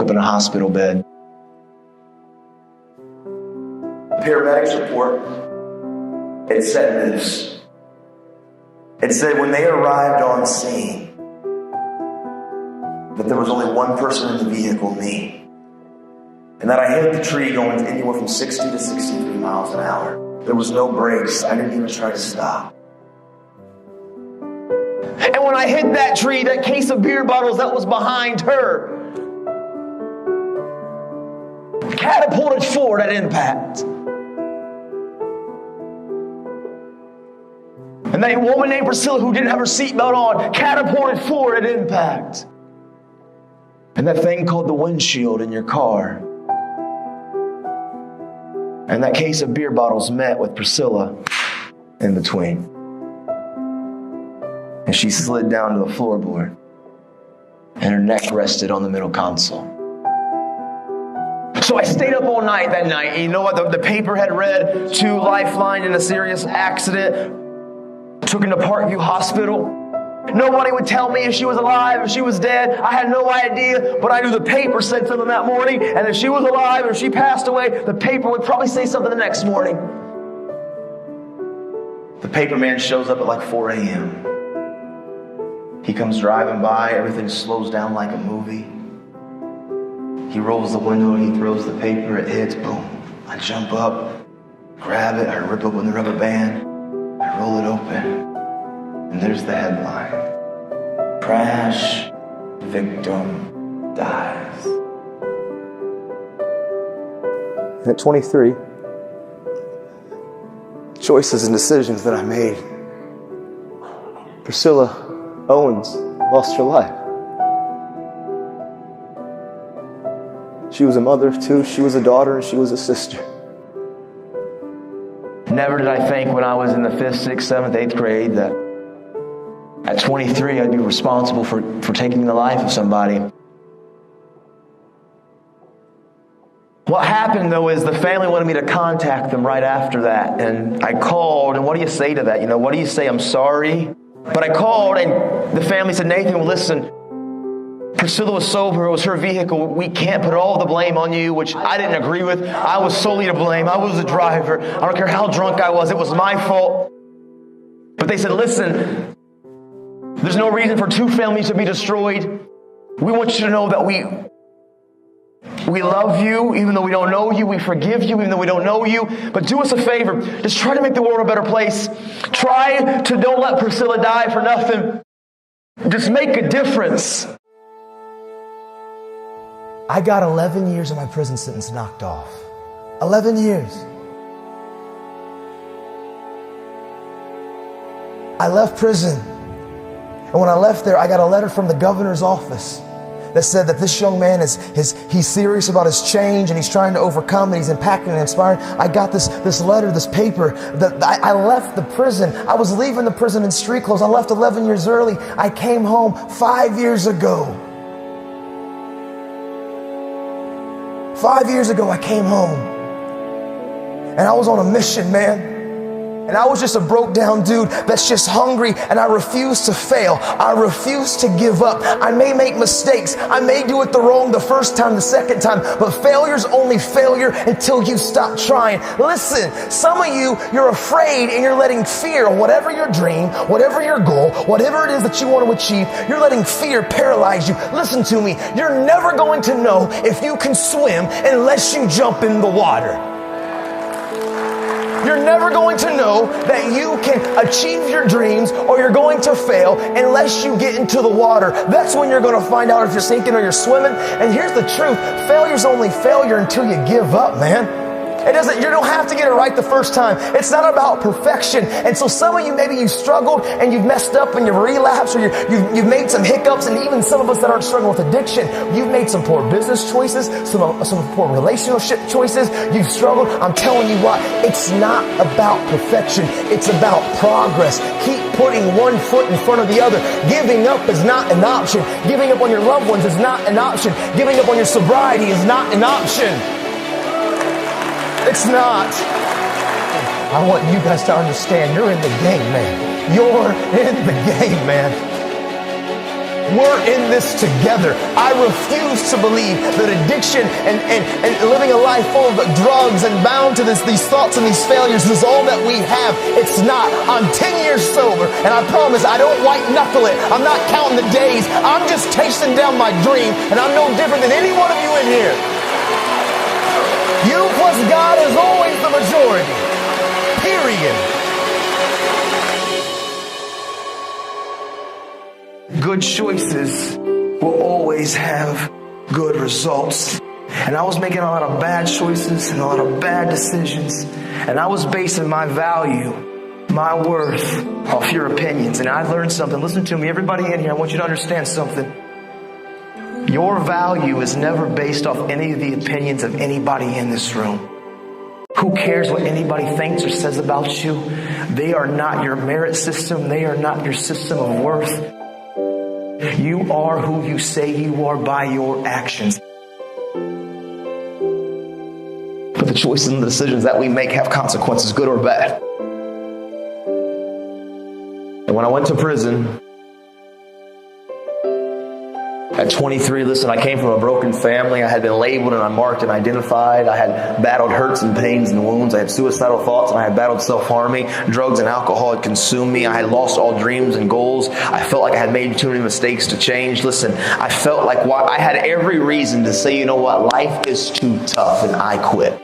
up in a hospital bed. The paramedics report, it said this. It said when they arrived on scene, that there was only one person in the vehicle, me. And that I hit the tree going anywhere from 60 to 63 miles an hour. There was no brakes. I didn't even try to stop. And when I hit that tree, that case of beer bottles that was behind her catapulted forward at impact. And that woman named Priscilla, who didn't have her seatbelt on, catapulted forward at impact. And that thing called the windshield in your car, and that case of beer bottles met with Priscilla in between. And she slid down to the floorboard, and her neck rested on the middle console. So I stayed up all night that night. And you know what? The paper had read 2 lifeline in a serious accident. Took her to Parkview Hospital. Nobody would tell me if she was alive, if she was dead. I had no idea, but I knew the paper said something that morning, and if she was alive or if she passed away, the paper would probably say something the next morning. The paper man shows up at like 4 a.m. He comes driving by, everything slows down like a movie. He rolls the window, he throws the paper, it hits, boom. I jump up, grab it, I rip open the rubber band, I roll it open. And there's the headline. Crash victim dies. And at 23, choices and decisions that I made, Priscilla Owens lost her life. She was a mother of 2, she was a daughter, and she was a sister. Never did I think when I was in the 5th, 6th, 7th, 8th grade that at 23, I'd be responsible for taking the life of somebody. What happened, though, is the family wanted me to contact them right after that. And I called, and what do you say to that? What do you say? I'm sorry. But I called, and the family said, Nathan, well, listen, Priscilla was sober. It was her vehicle. We can't put all the blame on you, which I didn't agree with. I was solely to blame. I was the driver. I don't care how drunk I was. It was my fault. But they said, listen, there's no reason for 2 families to be destroyed. We want you to know that we love you, even though we don't know you. We forgive you, even though we don't know you. But do us a favor. Just try to make the world a better place. Try to don't let Priscilla die for nothing. Just make a difference. I got 11 years of my prison sentence knocked off. 11 years. I left prison. And when I left there, I got a letter from the governor's office that said that this young man he's serious about his change and he's trying to overcome and he's impacting and inspiring. I got this letter, this paper. That I left the prison. I was leaving the prison in street clothes. I left 11 years early. I came home 5 years ago. 5 years ago, I came home. And I was on a mission, man. And I was just a broke down dude that's just hungry, and I refuse to fail. I refuse to give up. I may make mistakes. I may do it the first time, the second time, but failure's only failure until you stop trying. Listen, some of you're afraid and you're letting fear, whatever your dream, whatever your goal, whatever it is that you want to achieve, you're letting fear paralyze you. Listen to me. You're never going to know if you can swim unless you jump in the water. You're never going to know that you can achieve your dreams or you're going to fail unless you get into the water. That's when you're going to find out if you're sinking or you're swimming. And here's the truth. Failure's only failure until you give up, man. You don't have to get it right the first time. It's not about perfection. And so some of you, maybe you struggled and you've messed up and you've relapsed, or you've made some hiccups. And even some of us that aren't struggling with addiction, you've made some poor business choices, some poor relationship choices. You've struggled. I'm telling you what, it's not about perfection. It's about progress. Keep putting one foot in front of the other. Giving up is not an option. Giving up on your loved ones is not an option. Giving up on your sobriety is not an option. It's not. I want you guys to understand, you're in the game, man. You're in the game, man. We're in this together. I refuse to believe that addiction and living a life full of drugs and bound to these thoughts and these failures is all that we have. It's not. I'm 10 years sober, and I promise I don't white knuckle it. I'm not counting the days. I'm just chasing down my dream, and I'm no different than any one of you in here. You plus God is always the majority. Period. Good choices will always have good results. And I was making a lot of bad choices and a lot of bad decisions. And I was basing my value, my worth, off your opinions. And I learned something. Listen to me, everybody in here, I want you to understand something. Your value is never based off any of the opinions of anybody in this room. Who cares what anybody thinks or says about you? They are not your merit system. They are not your system of worth. You are who you say you are by your actions. But the choices and the decisions that we make have consequences, good or bad. And when I went to prison, at 23, listen, I came from a broken family. I had been labeled and unmarked and identified. I had battled hurts and pains and wounds. I had suicidal thoughts and I had battled self-harming. Drugs and alcohol had consumed me. I had lost all dreams and goals. I felt like I had made too many mistakes to change. Listen, I felt like I had every reason to say, you know what, life is too tough, and I quit.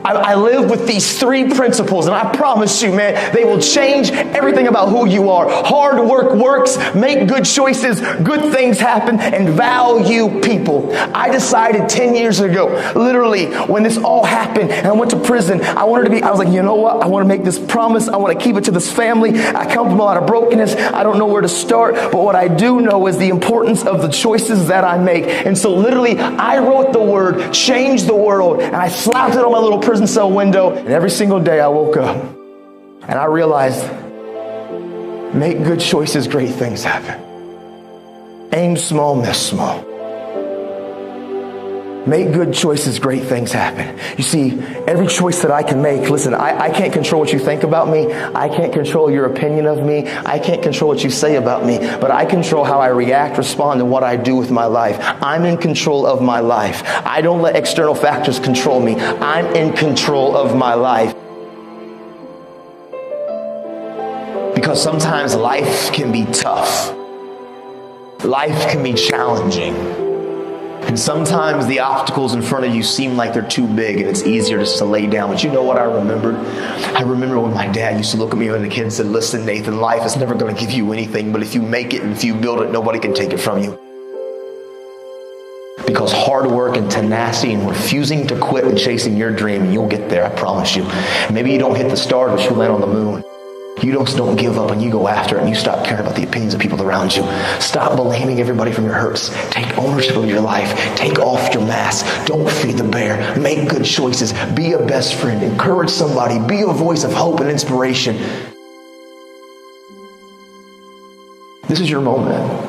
I live with these three principles, and I promise you, man, they will change everything about who you are. Hard work works, make good choices, good things happen, and value people. I decided 10 years ago, literally, when this all happened, and I went to prison, I was like, you know what? I want to make this promise. I want to keep it to this family. I come from a lot of brokenness. I don't know where to start, but what I do know is the importance of the choices that I make. And so literally, I wrote the word, change the world, and I slapped it on my little prison cell window, and every single day I woke up and I realized, make good choices, great things happen. Aim small, miss small. Make good choices, great things happen. You see, every choice that I can make, listen, I can't control what you think about me. I can't control your opinion of me. I can't control what you say about me, but I control how I react, respond, and what I do with my life. I'm in control of my life. I don't let external factors control me. I'm in control of my life. Because sometimes life can be tough. Life can be challenging. And sometimes the obstacles in front of you seem like they're too big and it's easier just to lay down. But you know what I remembered? I remember when my dad used to look at me when a kid and said, listen, Nathan, life is never going to give you anything, but if you make it and if you build it, nobody can take it from you. Because hard work and tenacity and refusing to quit and chasing your dream, you'll get there, I promise you. Maybe you don't hit the stars, but you'll land on the moon. You don't give up and you go after it and you stop caring about the opinions of people around you. Stop blaming everybody from your hurts. Take ownership of your life. Take off your mask. Don't feed the bear. Make good choices. Be a best friend. Encourage somebody. Be a voice of hope and inspiration. This is your moment.